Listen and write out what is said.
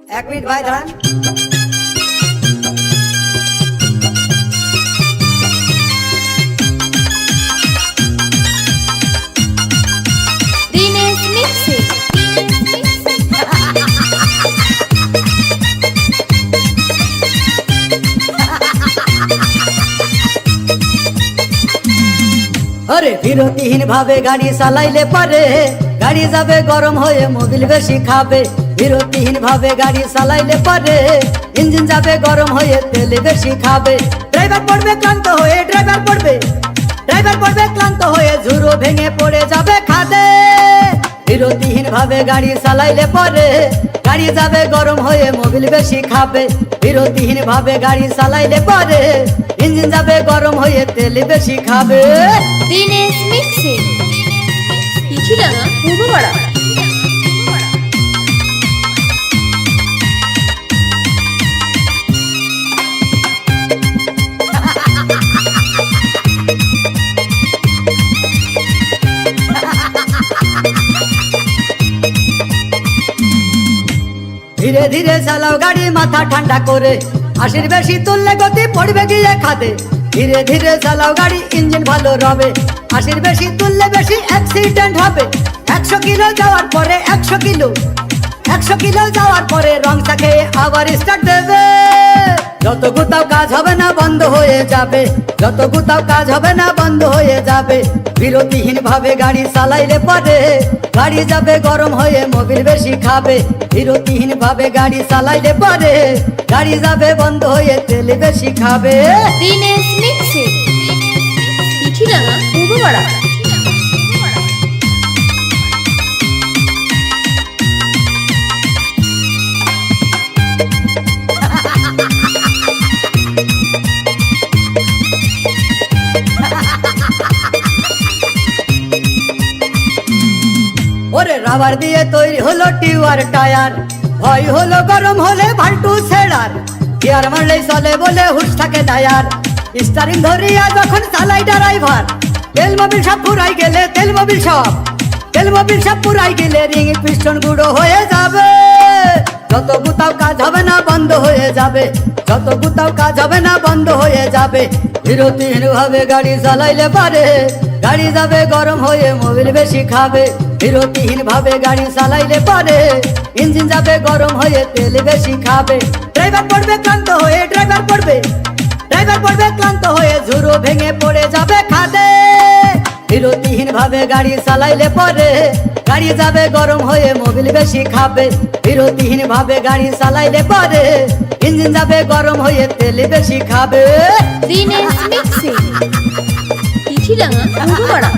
এক মিনিট ভাই দাঁড়ান। দিনেশ মিক্সিং। আরে বিরতিহীন ভাবে গাড়ি চালাইলে পারে গাড়ি যাবে গরম হয়ে মোবিল বেশি খাবে। বিরতিহীন ভাবে গাড়ি চালাইলে পারে ইঞ্জিন যাবে গরম হয়ে তেল বেশি খাবে। ড্রাইভার পড়বে ক্লান্ত হয়ে ড্রাইভার পড়বে ক্লান্ত হয়ে ঝুরো ভেঙে পড়ে যাবে খাদে। বিরতিহীন ভাবে গাড়ি চালাইলে পরে গাড়ি যাবে গরম হয়ে মোবিল বেশি খাবে। বিরতিহীন ভাবে গাড়ি চালাইলে পরে ইঞ্জিন যাবে গরম হয়ে তেল বেশি খাবে। দিনেশ মিক্সিং। পিছিলাঙা পূর্বপাড়া। ধীরে ধীরে চালাও গাড়ি মাথা ঠান্ডা করে, 80 বেশি তুললে গতি পড়বে গিয়ে খাদে। ধীরে ধীরে চালাও গাড়ি ইঞ্জিন ভালো রবে, 80 বেশি তুললে বেশি অ্যাক্সিডেন্ট হবে। 100 কিলো যাওয়ার পরে 100 কিলো যাওয়ার পরে রং চাকে আবার স্টার্ট দেবে। যত গুতাও কাজ হবে না বন্ধ হয়ে যাবে, যত গুতাও কাজ হবে না বন্ধ হয়ে যাবে। বিরতিহীন ভাবে গাড়ি চালাইলে পরে গাড়ি যাবে গরম হয়ে মোবিল বেশি খাবে। বিরতিহীন ভাবে গাড়ি চালাইলে পরে গাড়ি যাবে বন্ধ হয়ে তেল বেশি খাবে। দিনেশ মিক্সিং। পিছিলাঙা পূর্বপাড়া। ওরে রাবার দিয়ে তৈরি হলো টিউয়ার টায়ার, ভয় হলো গরম হলে ভাল্টু ছেড়ার। গিয়ার মারলেই চলে বলে হুশ থাকে টায়ার, স্টারিং ধরিয়া যখন চালাই ড্রাইভার। তেল মোবিল সব পুরাই গেলে রিং পিস্টন গুঁড়ো হয়ে যাবে। যত গুতাও কাজ হবে না বন্ধ হয়ে যাবে, যত গুতাও কাজ হবে না বন্ধ হয়ে যাবে। বিরতিহীন ভাবে গাড়ি চালাইলে পারে গাড়ি যাবে গরম হয়ে মোবিল বেশি খাবে। বিরতিহীন ভাবে গাড়ি চালাইলে পারে ইঞ্জিন যাবে গরম হয়ে তেল বেশি খাবে। ড্রাইভার পড়বে ক্লান্ত হয়ে ঝুরো ভেঙে পড়ে যাবে খাদে। বিরতিহীন ভাবে গাড়ি চালাইলে পরে গাড়ি যাবে গরম হয়ে মোবিল বেশি খাবে। বিরতিহীন ভাবে গাড়ি চালাইলে পরে ইঞ্জিন যাবে গরম হয়ে তেল বেশি খাবে। দিনেশ মিক্সিং। পিছিলাঙা পূর্বপাড়া।